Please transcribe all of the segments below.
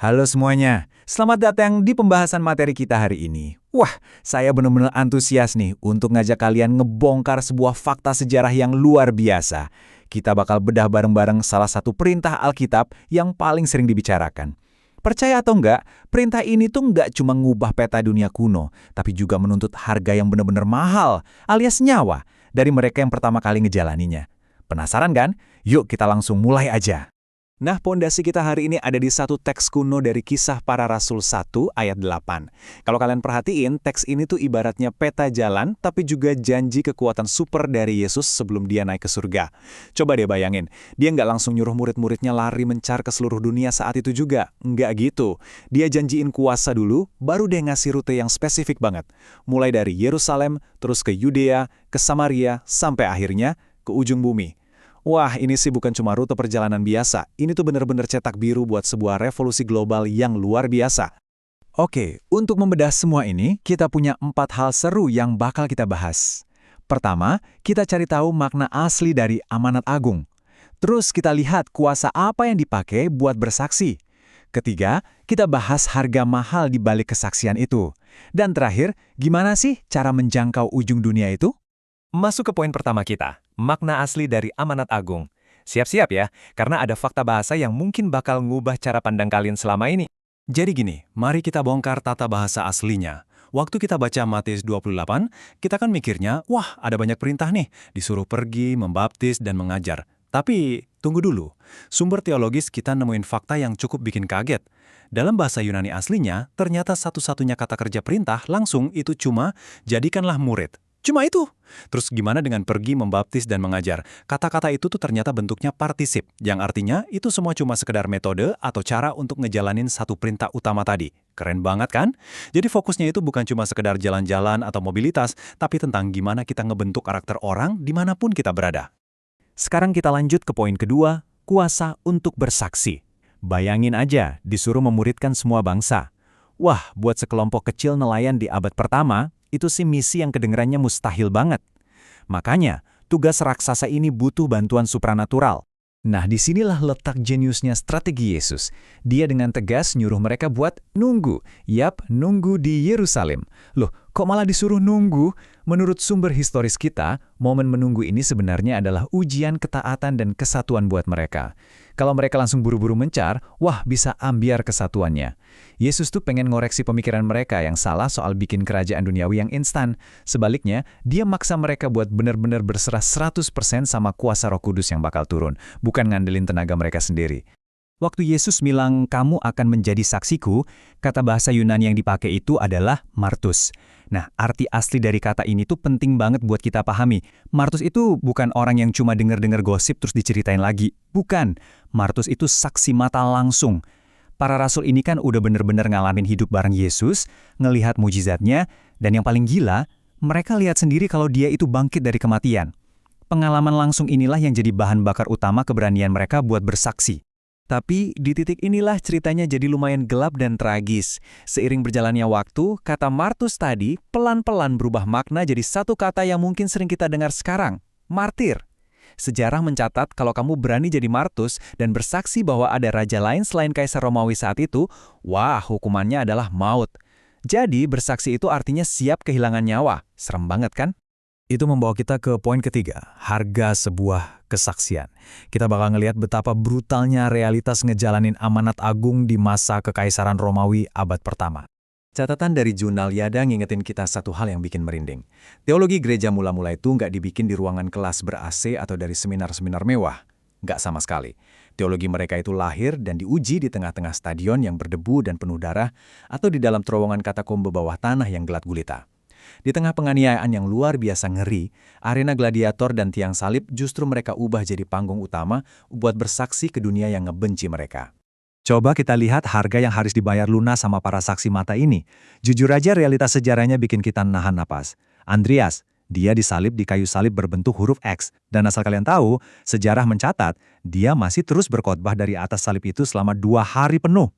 Halo semuanya, selamat datang di pembahasan materi kita hari ini. Wah, saya benar-benar antusias nih untuk ngajak kalian ngebongkar sebuah fakta sejarah yang luar biasa. Kita bakal bedah bareng-bareng salah satu perintah Alkitab yang paling sering dibicarakan. Percaya atau enggak, perintah ini tuh enggak cuma ngubah peta dunia kuno, tapi juga menuntut harga yang benar-benar mahal, alias nyawa, dari mereka yang pertama kali ngejalaninya. Penasaran kan? Yuk kita langsung mulai aja. Nah, pondasi kita hari ini ada di satu teks kuno dari Kisah Para Rasul 1 ayat 8. Kalau kalian perhatiin, teks ini tuh ibaratnya peta jalan, tapi juga janji kekuatan super dari Yesus sebelum dia naik ke surga. Coba deh bayangin, dia nggak langsung nyuruh murid-muridnya lari mencar ke seluruh dunia saat itu juga. Nggak gitu. Dia janjiin kuasa dulu, baru dia ngasih rute yang spesifik banget. Mulai dari Yerusalem, terus ke Yudea, ke Samaria, sampai akhirnya ke ujung bumi. Wah, ini sih bukan cuma rute perjalanan biasa. Ini tuh bener-bener cetak biru buat sebuah revolusi global yang luar biasa. Oke, untuk membedah semua ini, kita punya 4 hal seru yang bakal kita bahas. Pertama, kita cari tahu makna asli dari amanat agung. Terus kita lihat kuasa apa yang dipakai buat bersaksi. Ketiga, kita bahas harga mahal di balik kesaksian itu. Dan terakhir, gimana sih cara menjangkau ujung dunia itu? Masuk ke poin pertama kita, makna asli dari amanat agung. Siap-siap ya, karena ada fakta bahasa yang mungkin bakal ngubah cara pandang kalian selama ini. Jadi gini, mari kita bongkar tata bahasa aslinya. Waktu kita baca Matius 28, kita kan mikirnya, wah ada banyak perintah nih, disuruh pergi, membaptis, dan mengajar. Tapi, tunggu dulu. Sumber teologis kita nemuin fakta yang cukup bikin kaget. Dalam bahasa Yunani aslinya, ternyata satu-satunya kata kerja perintah langsung itu cuma, jadikanlah murid. Cuma itu. Terus gimana dengan pergi, membaptis, dan mengajar? Kata-kata itu tuh ternyata bentuknya partisip, yang artinya itu semua cuma sekedar metode atau cara untuk ngejalanin satu perintah utama tadi. Keren banget kan? Jadi fokusnya itu bukan cuma sekedar jalan-jalan atau mobilitas, tapi tentang gimana kita ngebentuk karakter orang dimanapun kita berada. Sekarang kita lanjut ke poin kedua, kuasa untuk bersaksi. Bayangin aja, disuruh memuridkan semua bangsa. Wah, buat sekelompok kecil nelayan di abad pertama, itu sih misi yang kedengerannya mustahil banget. Makanya, tugas raksasa ini butuh bantuan supranatural. Nah, disinilah letak jeniusnya strategi Yesus. Dia dengan tegas nyuruh mereka buat nunggu. Yap, nunggu di Yerusalem. Loh, kok malah disuruh nunggu? Menurut sumber historis kita, momen menunggu ini sebenarnya adalah ujian ketaatan dan kesatuan buat mereka. Kalau mereka langsung buru-buru mencar, wah bisa ambiar kesatuannya. Yesus tuh pengen ngoreksi pemikiran mereka yang salah soal bikin kerajaan duniawi yang instan. Sebaliknya, dia maksa mereka buat benar-benar berserah 100% sama kuasa Roh Kudus yang bakal turun, bukan ngandelin tenaga mereka sendiri. Waktu Yesus bilang, kamu akan menjadi saksiku, kata bahasa Yunani yang dipakai itu adalah martus. Nah, arti asli dari kata ini tuh penting banget buat kita pahami. Martus itu bukan orang yang cuma denger-denger gosip terus diceritain lagi. Bukan. Martus itu saksi mata langsung. Para rasul ini kan udah bener-bener ngalamin hidup bareng Yesus, ngelihat mujizatnya, dan yang paling gila, mereka lihat sendiri kalau dia itu bangkit dari kematian. Pengalaman langsung inilah yang jadi bahan bakar utama keberanian mereka buat bersaksi. Tapi di titik inilah ceritanya jadi lumayan gelap dan tragis. Seiring berjalannya waktu, kata martus tadi pelan-pelan berubah makna jadi satu kata yang mungkin sering kita dengar sekarang, martir. Sejarah mencatat kalau kamu berani jadi martus dan bersaksi bahwa ada raja lain selain Kaisar Romawi saat itu, wah hukumannya adalah maut. Jadi bersaksi itu artinya siap kehilangan nyawa. Serem banget kan? Itu membawa kita ke poin ketiga, harga sebuah kesaksian. Kita bakal ngelihat betapa brutalnya realitas ngejalanin amanat agung di masa Kekaisaran Romawi abad pertama. Catatan dari jurnal Yada ngingetin kita satu hal yang bikin merinding. Teologi gereja mula-mula itu nggak dibikin di ruangan kelas ber-AC atau dari seminar-seminar mewah. Nggak sama sekali. Teologi mereka itu lahir dan diuji di tengah-tengah stadion yang berdebu dan penuh darah atau di dalam terowongan katakombe bawah tanah yang gelap gulita. Di tengah penganiayaan yang luar biasa ngeri, arena gladiator dan tiang salib justru mereka ubah jadi panggung utama buat bersaksi ke dunia yang ngebenci mereka. Coba kita lihat harga yang harus dibayar lunas sama para saksi mata ini. Jujur aja realitas sejarahnya bikin kita nahan napas. Andreas, dia disalib di kayu salib berbentuk huruf X. Dan asal kalian tahu, sejarah mencatat, dia masih terus berkhotbah dari atas salib itu selama 2 hari penuh.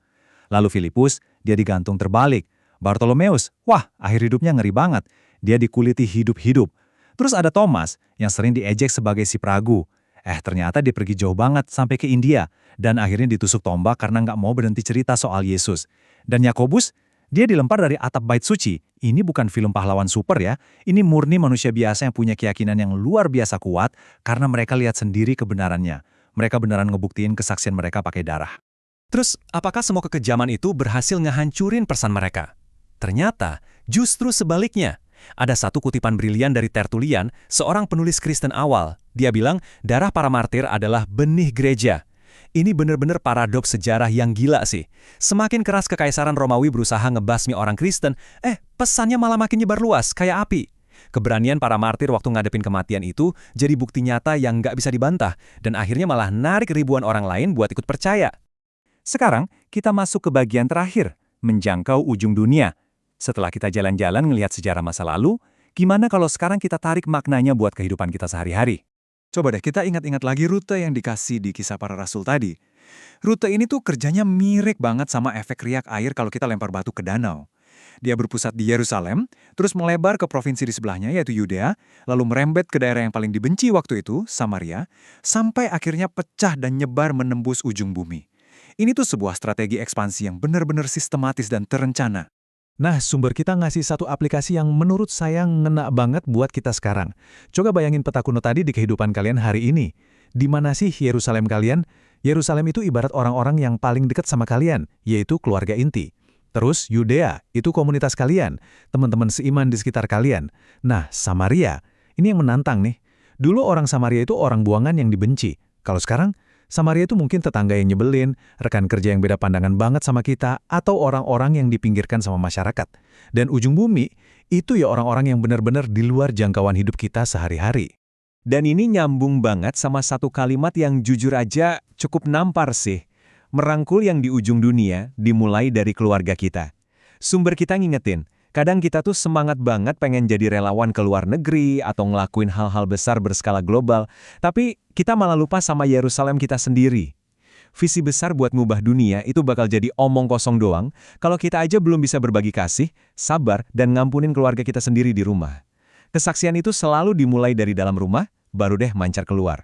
Lalu Filipus, dia digantung terbalik. Bartolomeus, wah akhir hidupnya ngeri banget. Dia dikuliti hidup-hidup. Terus ada Thomas yang sering diejek sebagai si peragu. Ternyata dia pergi jauh banget sampai ke India, dan akhirnya ditusuk tombak karena nggak mau berhenti cerita soal Yesus. Dan Yakobus, dia dilempar dari atap bait suci. Ini bukan film pahlawan super ya, ini murni manusia biasa yang punya keyakinan yang luar biasa kuat karena mereka lihat sendiri kebenarannya. Mereka beneran ngebuktiin kesaksian mereka pakai darah. Terus, apakah semua kekejaman itu berhasil ngehancurin pesan mereka? Ternyata, justru sebaliknya. Ada satu kutipan brilian dari Tertullian, seorang penulis Kristen awal. Dia bilang, darah para martir adalah benih gereja. Ini benar-benar paradoks sejarah yang gila sih. Semakin keras kekaisaran Romawi berusaha ngebasmi orang Kristen, pesannya malah makin nyebar luas, kayak api. Keberanian para martir waktu ngadepin kematian itu jadi bukti nyata yang nggak bisa dibantah, dan akhirnya malah narik ribuan orang lain buat ikut percaya. Sekarang, kita masuk ke bagian terakhir, menjangkau ujung dunia. Setelah kita jalan-jalan ngelihat sejarah masa lalu, gimana kalau sekarang kita tarik maknanya buat kehidupan kita sehari-hari? Coba deh kita ingat-ingat lagi rute yang dikasih di Kisah Para Rasul tadi. Rute ini tuh kerjanya mirip banget sama efek riak air kalau kita lempar batu ke danau. Dia berpusat di Yerusalem, terus melebar ke provinsi di sebelahnya yaitu Yudea, lalu merembet ke daerah yang paling dibenci waktu itu, Samaria, sampai akhirnya pecah dan nyebar menembus ujung bumi. Ini tuh sebuah strategi ekspansi yang benar-benar sistematis dan terencana. Nah, sumber kita ngasih satu aplikasi yang menurut saya ngena banget buat kita sekarang. Coba bayangin peta kuno tadi di kehidupan kalian hari ini. Di mana sih Yerusalem kalian? Yerusalem itu ibarat orang-orang yang paling dekat sama kalian, yaitu keluarga inti. Terus Yudea, itu komunitas kalian, teman-teman seiman di sekitar kalian. Nah, Samaria, ini yang menantang nih. Dulu orang Samaria itu orang buangan yang dibenci. Kalau sekarang, Samaria itu mungkin tetangga yang nyebelin, rekan kerja yang beda pandangan banget sama kita, atau orang-orang yang dipinggirkan sama masyarakat. Dan ujung bumi, itu ya orang-orang yang benar-benar di luar jangkauan hidup kita sehari-hari. Dan ini nyambung banget sama satu kalimat yang jujur aja cukup nampar sih. Merangkul yang di ujung dunia dimulai dari keluarga kita. Sumber kita ngingetin, kadang kita tuh semangat banget pengen jadi relawan ke luar negeri atau ngelakuin hal-hal besar berskala global, tapi kita malah lupa sama Yerusalem kita sendiri. Visi besar buat ngubah dunia itu bakal jadi omong kosong doang kalau kita aja belum bisa berbagi kasih, sabar, dan ngampunin keluarga kita sendiri di rumah. Kesaksian itu selalu dimulai dari dalam rumah, baru deh mancar keluar.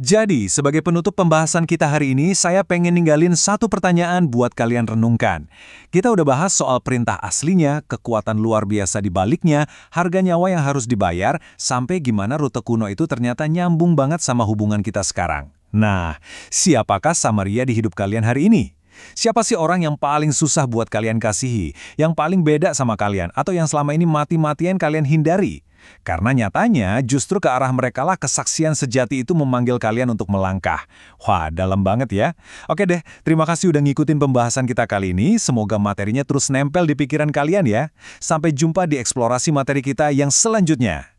Jadi, sebagai penutup pembahasan kita hari ini, saya pengen ninggalin satu pertanyaan buat kalian renungkan. Kita udah bahas soal perintah aslinya, kekuatan luar biasa di baliknya, harga nyawa yang harus dibayar, sampai gimana rute kuno itu ternyata nyambung banget sama hubungan kita sekarang. Nah, siapakah Samaria di hidup kalian hari ini? Siapa sih orang yang paling susah buat kalian kasihi, yang paling beda sama kalian, atau yang selama ini mati-matian kalian hindari? Karena nyatanya justru ke arah merekalah kesaksian sejati itu memanggil kalian untuk melangkah. Wah, dalam banget ya. Oke deh, terima kasih udah ngikutin pembahasan kita kali ini. Semoga materinya terus nempel di pikiran kalian ya. Sampai jumpa di eksplorasi materi kita yang selanjutnya.